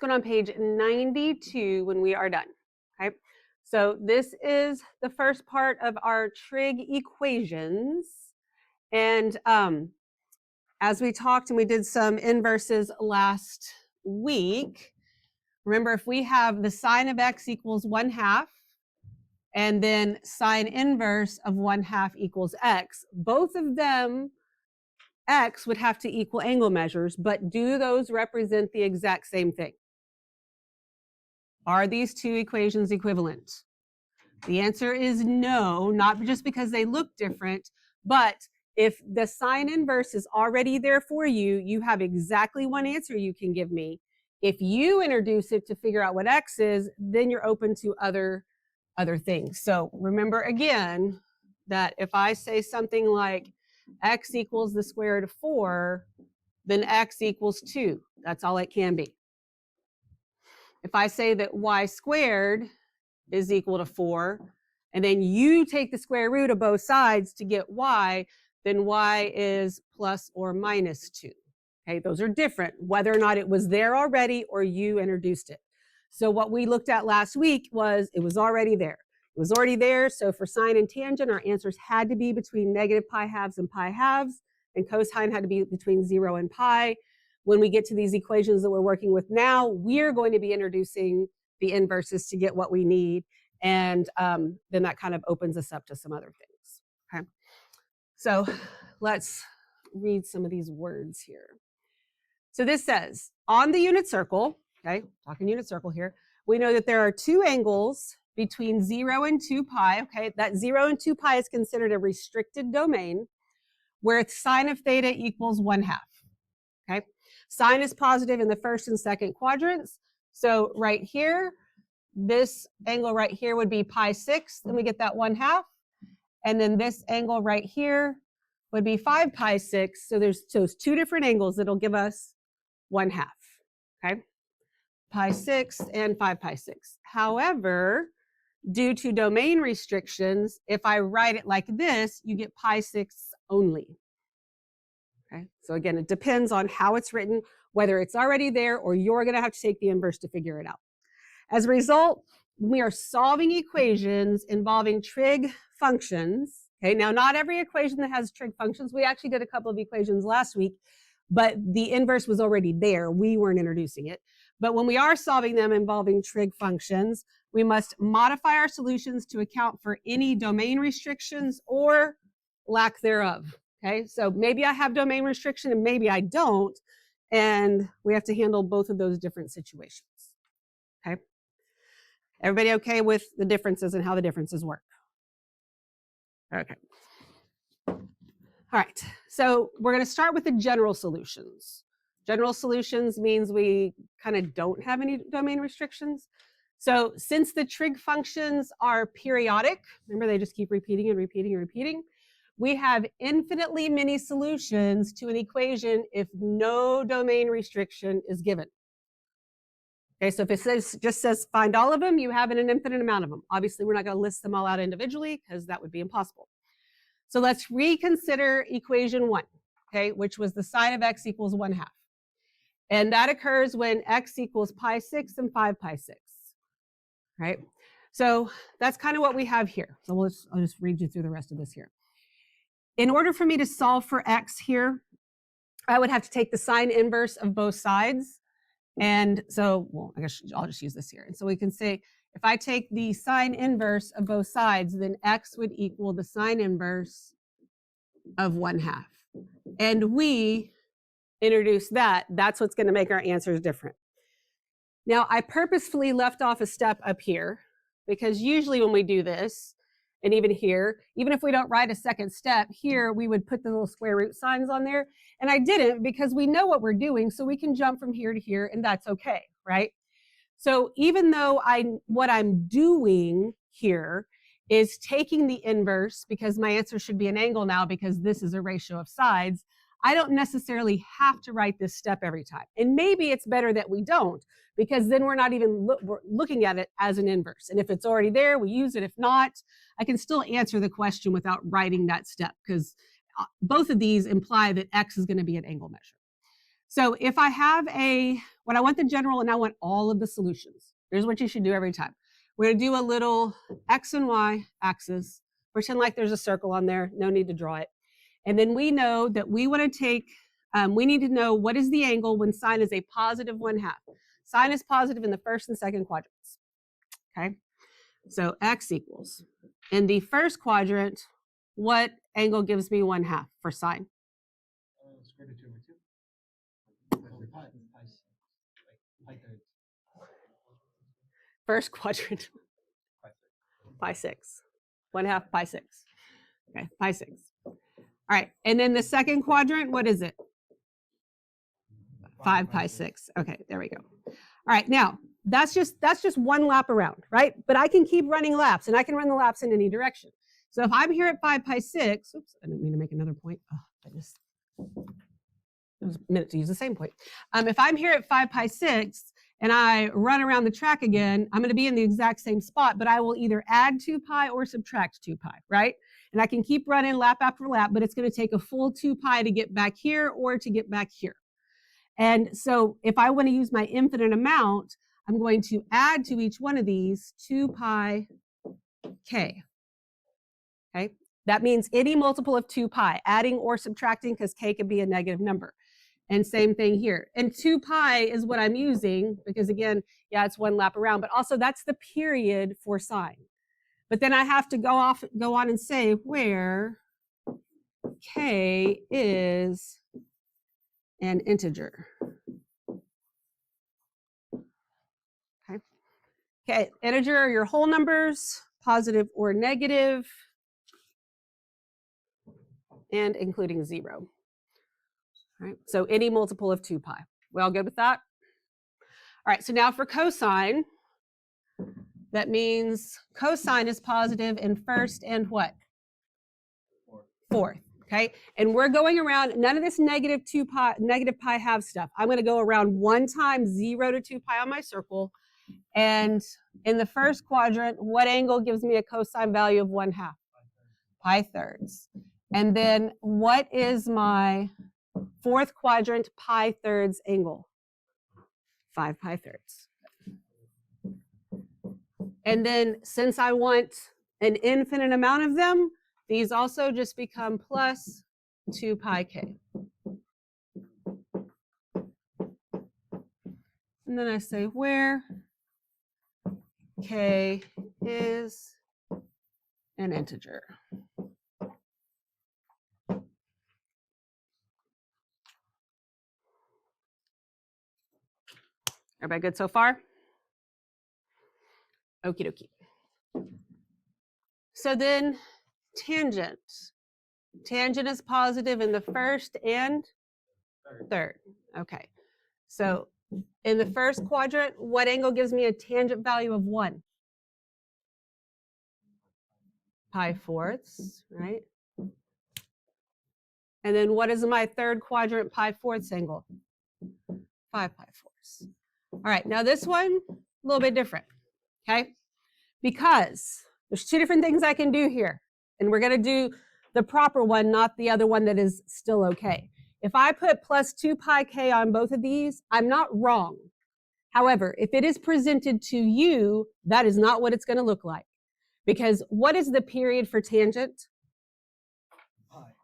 go on page 92 when we are done. Okay, so this is the first part of our trig equations. And as we talked and we did some inverses last week, remember if we have the sine of x equals 1/2 and then sine inverse of 1/2 equals x, both of them, x would have to equal angle measures, but do those represent the exact same thing? Are these two equations equivalent? The answer is no, not just because they look different, but if the sine inverse is already there for you, you have exactly one answer you can give me. If you introduce it to figure out what x is, then you're open to other things. So remember again that if I say something like x equals the square root of 4, then x equals 2. That's all it can be. If I say that y squared is equal to 4, and then you take the square root of both sides to get y, then y is plus or minus 2. Okay, those are different, whether or not it was there already or you introduced it. So what we looked at last week was it was already there. It was already there, so for sine and tangent, our answers had to be between negative pi halves and pi halves, and cosine had to be between 0 and pi. When we get to these equations that we're working with now, we're going to be introducing the inverses to get what we need, and then that kind of opens us up to some other things. Okay, so let's read some of these words here. So this says, on the unit circle, okay, talking unit circle here, we know that there are two angles between 0 and 2 pi, okay, that 0 and 2 pi is considered a restricted domain where sine of theta equals 1/2, okay? Sine is positive in the first and second quadrants, so right here, this angle right here would be pi 6, then we get that 1/2, and then this angle right here would be 5 pi 6, so there's two different angles that'll give us 1/2, okay? Pi 6 and 5 pi 6. However, due to domain restrictions, if I write it like this, you get pi 6 only. Okay, so again, it depends on how it's written, whether it's already there or you're going to have to take the inverse to figure it out. As a result, we are solving equations involving trig functions. Okay, now not every equation that has trig functions. We actually did a couple of equations last week, but the inverse was already there. We weren't introducing it. But when we are solving them involving trig functions, we must modify our solutions to account for any domain restrictions or lack thereof. Okay, so maybe I have domain restriction and maybe I don't, and we have to handle both of those different situations. Okay, everybody okay with the differences and how the differences work? Okay. All right, so we're going to start with the general solutions. General solutions means we kind of don't have any domain restrictions. So since the trig functions are periodic, remember they just keep repeating and repeating and repeating, we have infinitely many solutions to an equation if no domain restriction is given. Okay, so if it just says find all of them, you have an infinite amount of them. Obviously, we're not going to list them all out individually because that would be impossible. So let's reconsider equation 1, okay, which was the sine of x equals 1/2. And that occurs when x equals pi 6 and 5 pi 6, right? So that's kind of what we have here. So I'll just read you through the rest of this here. In order for me to solve for x here, I would have to take the sine inverse of both sides. And so, well, I guess I'll just use this here. And so we can say, if I take the sine inverse of both sides, then x would equal the sine inverse of 1/2. And we introduce that. That's what's going to make our answers different. Now, I purposefully left off a step up here because usually when we do this, and even here, even if we don't write a second step, here we would put the little square root signs on there. And I didn't because we know what we're doing, so we can jump from here to here, and that's okay, right? So even though what I'm doing here is taking the inverse, because my answer should be an angle now because this is a ratio of sides, I don't necessarily have to write this step every time. And maybe it's better that we don't, because then we're not even looking at it as an inverse. And if it's already there, we use it. If not, I can still answer the question without writing that step, because both of these imply that x is going to be an angle measure. So if I have when I want the general and I want all of the solutions, here's what you should do every time. We're going to do a little X and Y axis. Pretend like there's a circle on there. No need to draw it. And then we know that we want to take, we need to know what is the angle when sine is a positive 1/2. Sine is positive in the first and second quadrants. Okay. So X equals. In the first quadrant, what angle gives me 1/2 for sine? Square root of 2/2. Pi thirds. First quadrant, pi 6. 1/2 pi 6. Okay, pi 6. All right, and then the second quadrant, what is it? 5 pi 6. Okay, there we go. All right, now that's just one lap around, right? But I can keep running laps, and I can run the laps in any direction. So if I'm here at 5 pi 6, oops, I didn't mean to make another point. Oh, goodness. It was a minute to use the same point. If I'm here at 5 pi 6 and I run around the track again, I'm going to be in the exact same spot, but I will either add 2 pi or subtract 2 pi, right? And I can keep running lap after lap, but it's going to take a full 2 pi to get back here or to get back here. And so if I want to use my infinite amount, I'm going to add to each one of these 2 pi k. Okay, that means any multiple of 2 pi, adding or subtracting, because k could be a negative number. And same thing here. And 2 pi is what I'm using because, again, yeah, it's one lap around, but also that's the period for sine. But then I have to go on and say where k is an integer. Okay, integer are your whole numbers, positive or negative, and including 0. All right, so any multiple of 2 pi. We all good with that? All right, so now for cosine, that means cosine is positive in first and what? Fourth. Okay, and we're going around, none of this negative pi half stuff. I'm going to go around 1 times 0 to 2 pi on my circle. And in the first quadrant, what angle gives me a cosine value of 1/2? Pi thirds. And then what is my fourth quadrant pi thirds angle? 5 pi thirds. And then since I want an infinite amount of them, these also just become plus 2 pi k. And then I say where k is an integer. Everybody good so far? Okie dokie. So then tangent. Tangent is positive in the first and third. Okay. So in the first quadrant, what angle gives me a tangent value of 1? Pi fourths, right? And then what is my third quadrant pi fourths angle? 5 pi fourths. All right, now this one, a little bit different, okay? Because there's 2 different things I can do here. And we're going to do the proper one, not the other one that is still okay. If I put plus 2 pi k on both of these, I'm not wrong. However, if it is presented to you, that is not what it's going to look like. Because what is the period for tangent?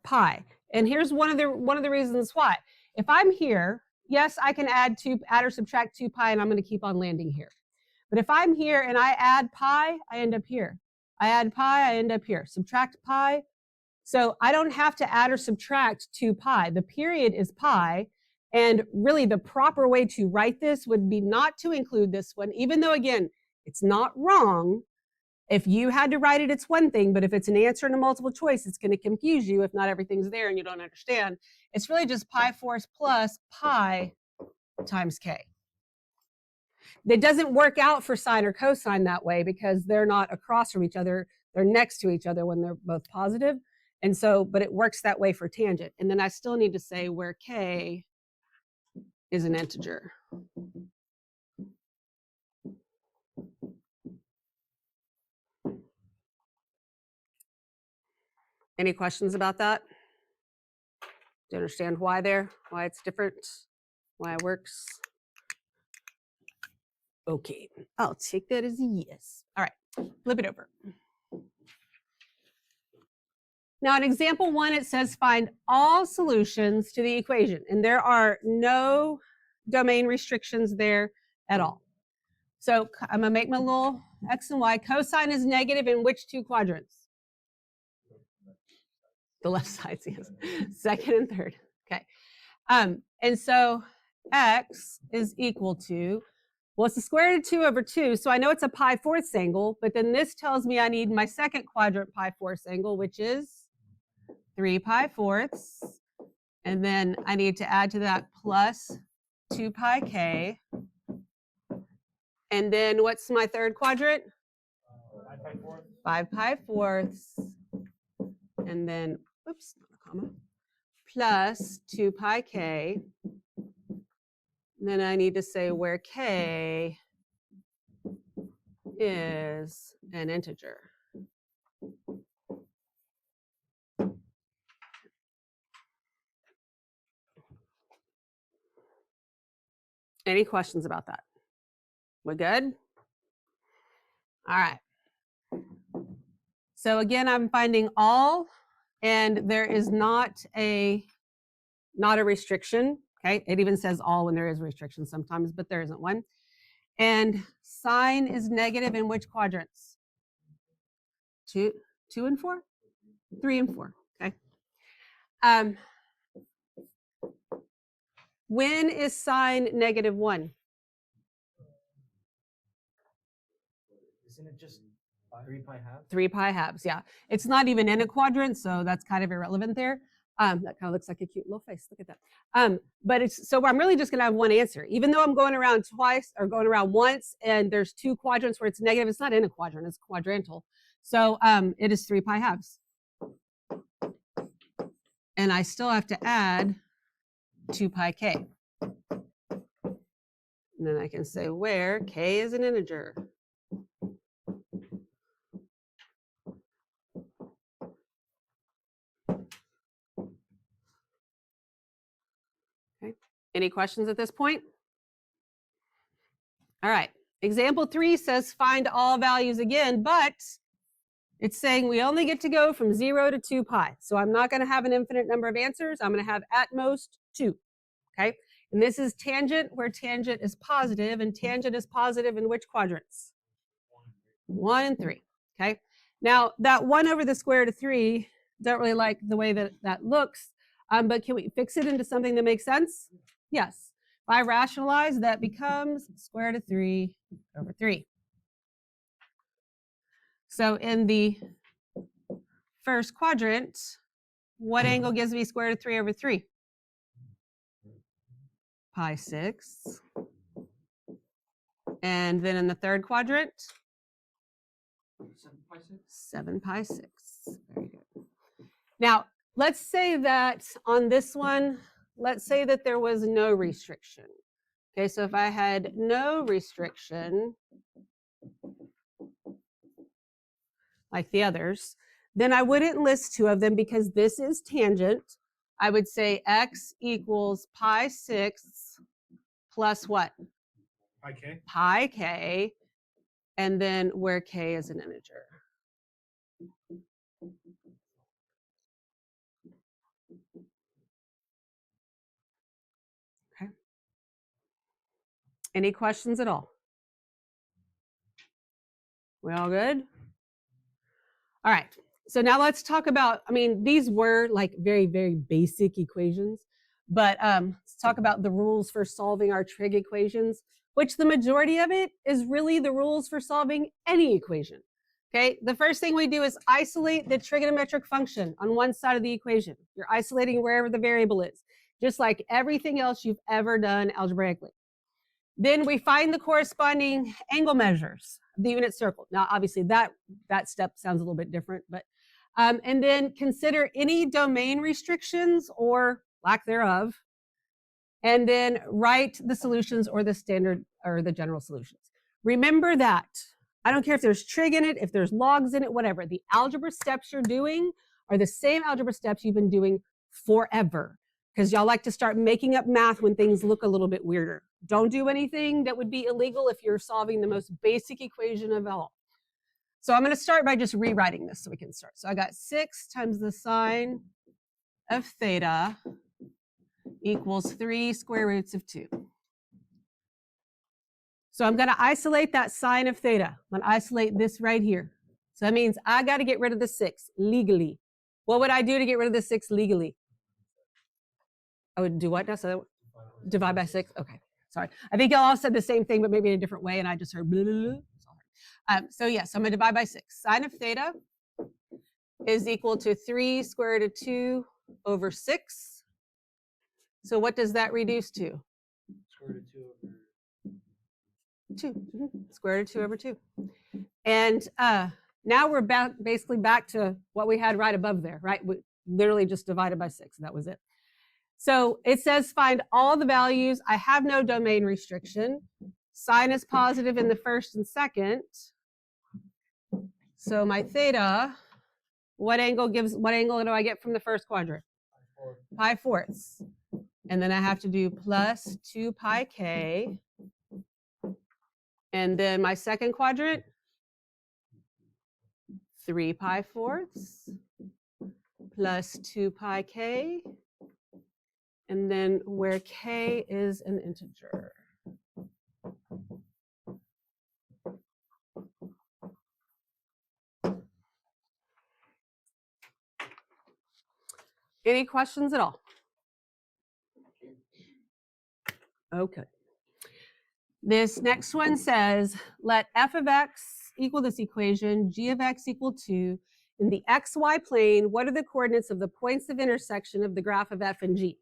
Pi. And here's one of the reasons why. If I'm here, yes, I can add or subtract 2 pi, and I'm going to keep on landing here. But if I'm here and I add pi, I end up here. I add pi, I end up here. Subtract pi. So I don't have to add or subtract 2 pi. The period is pi. And really the proper way to write this would be not to include this one, even though, again, it's not wrong. If you had to write it, it's one thing. But if it's an answer in a multiple choice, it's going to confuse you if not everything's there and you don't understand. It's really just pi fourths plus pi times k. It doesn't work out for sine or cosine that way because they're not across from each other. They're next to each other when they're both positive. And so, but it works that way for tangent. And then I still need to say where k is an integer. Any questions about that? Do you understand why it's different, why it works? Okay, I'll take that as a yes. All right, flip it over. Now in example 1, it says find all solutions to the equation, and there are no domain restrictions there at all. So I'm gonna make my little X and Y. Cosine is negative in which 2 quadrants? The left sides, yes. Second and third, okay. And so X is equal to, well, it's the square root of 2 over 2, so I know it's a pi-4ths angle, but then this tells me I need my second quadrant pi-4ths angle, which is 3 pi-4ths, and then I need to add to that plus 2 pi k, and then what's my third quadrant? 5 pi-4ths, and then, oops, not a comma, plus 2 pi k, and then I need to say where k is an integer. Any questions about that? We good? All right. So again, I'm finding all, and there is not a restriction. Okay, it even says all when there is restriction sometimes, but there isn't one. And sine is negative in which quadrants? 2 and 4, 3 and 4. Okay. When is sine negative 1? Isn't it just 3 pi halves? 3 pi halves, yeah. It's not even in a quadrant, so that's kind of irrelevant there. That kind of looks like a cute little face. Look at that. But it's, so I'm really just going to have one answer. Even though I'm going around twice or going around once, and there's 2 quadrants where it's negative, it's not in a quadrant, it's quadrantal. So it is 3 pi halves. And I still have to add 2 pi k. And then I can say where k is an integer. Okay. Any questions at this point? All right. Example 3 says find all values again, but it's saying we only get to go from 0 to 2 pi. So I'm not going to have an infinite number of answers. I'm going to have at most 2. Okay. And this is tangent, where tangent is positive, and tangent is positive in which quadrants? 1 and 3. Okay. Now that 1 over the square root of 3, don't really like the way that that looks, but can we fix it into something that makes sense? Yes. If I rationalize, that becomes square root of 3 over 3. So in the first quadrant, what angle gives me square root of 3 over 3? Pi 6. And then in the third quadrant, 7 pi 6. 7 pi 6. Very good. Now, let's say that on this one, let's say that there was no restriction. Okay, so if I had no restriction, like the others, then I wouldn't list 2 of them because this is tangent. I would say x equals pi 6 plus what? Pi k. Pi k, and then where k is an integer. Okay. Any questions at all? We all good? All right. So now let's talk about, I mean, these were like very, very basic equations, but let's talk about the rules for solving our trig equations, which the majority of it is really the rules for solving any equation. Okay, the first thing we do is isolate the trigonometric function on one side of the equation. You're isolating wherever the variable is, just like everything else you've ever done algebraically. Then we find the corresponding angle measures of the unit circle. Now, obviously, that step sounds a little bit different, but and then consider any domain restrictions or lack thereof, and then write the solutions or the standard or the general solutions. Remember that. I don't care if there's trig in it, if there's logs in it, whatever. The algebra steps you're doing are the same algebra steps you've been doing forever, because y'all like to start making up math when things look a little bit weirder. Don't do anything that would be illegal if you're solving the most basic equation of all. So I'm going to start by just rewriting this so we can start. So I got 6 times the sine of theta equals 3 square roots of 2. So I'm going to isolate that sine of theta. I'm going to isolate this right here. So that means I got to get rid of the 6 legally. What would I do to get rid of the 6 legally? I would do what now? So divide by 6. Okay, sorry. I think y'all all said the same thing, but maybe in a different way, and I just heard blah, blah, blah. So yes, I'm going to divide by 6. Sine of theta is equal to 3 square root of 2 over 6. So what does that reduce to? Square root of 2 over 2. Square root of 2 over 2. And now we're basically back to what we had right above there, right? We literally just divided by 6. That was it. So it says find all the values. I have no domain restriction. Sine is positive in the first and second. So my theta, what angle do I get from the first quadrant? Pi fourths. And then I have to do plus 2 pi k. And then my second quadrant, 3 pi fourths plus 2 pi k. And then where k is an integer. Any questions at all? Okay. This next one says, let f of x equal this equation, g of x equal 2. In the xy plane, what are the coordinates of the points of intersection of the graph of f and g?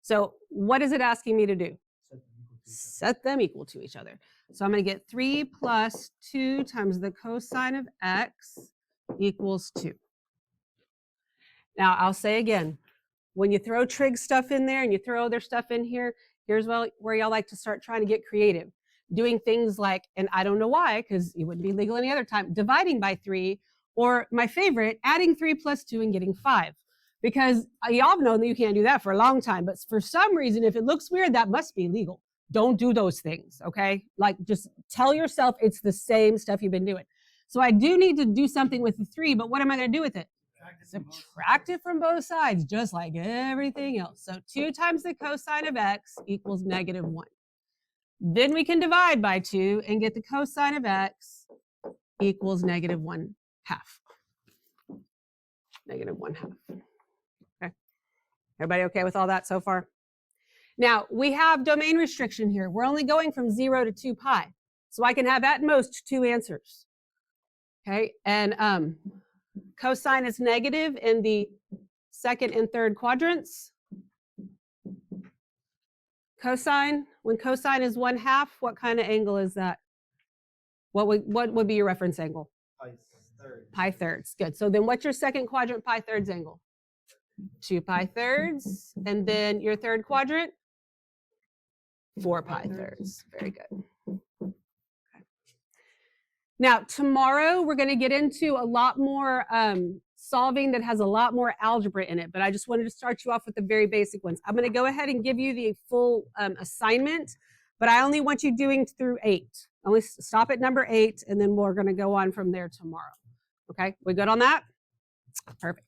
So what is it asking me to do? Set them equal to each other. So I'm going to get 3 plus 2 times the cosine of x equals 2. Now I'll say again, when you throw trig stuff in there and you throw other stuff in here, here's where y'all like to start trying to get creative. Doing things like, and I don't know why, because it wouldn't be legal any other time, dividing by 3, or my favorite, adding 3 plus 2 and getting 5. Because y'all know that you can't do that for a long time, but for some reason, if it looks weird, that must be legal. Don't do those things, okay? Like, just tell yourself it's the same stuff you've been doing. So I do need to do something with the 3, but what am I going to do with it? Subtract it from both sides, just like everything else. So 2 times the cosine of x equals -1. Then we can divide by 2 and get the cosine of x equals -1/2. -1/2. Okay. Everybody okay with all that so far? Now, we have domain restriction here. We're only going from 0 to 2 pi. So I can have at most 2 answers. Okay, and cosine is negative in the second and third quadrants. Cosine, when cosine is 1/2, what kind of angle is that? What would be your reference angle? pi thirds. Pi thirds. Good. So then what's your second quadrant pi thirds angle? 2 pi thirds. And then your third quadrant? 4 pi thirds. Very good. Now, tomorrow we're going to get into a lot more solving that has a lot more algebra in it, but I just wanted to start you off with the very basic ones. I'm going to go ahead and give you the full assignment, but I only want you doing through 8. Only stop at number 8, and then we're going to go on from there tomorrow. Okay, we good on that? Perfect.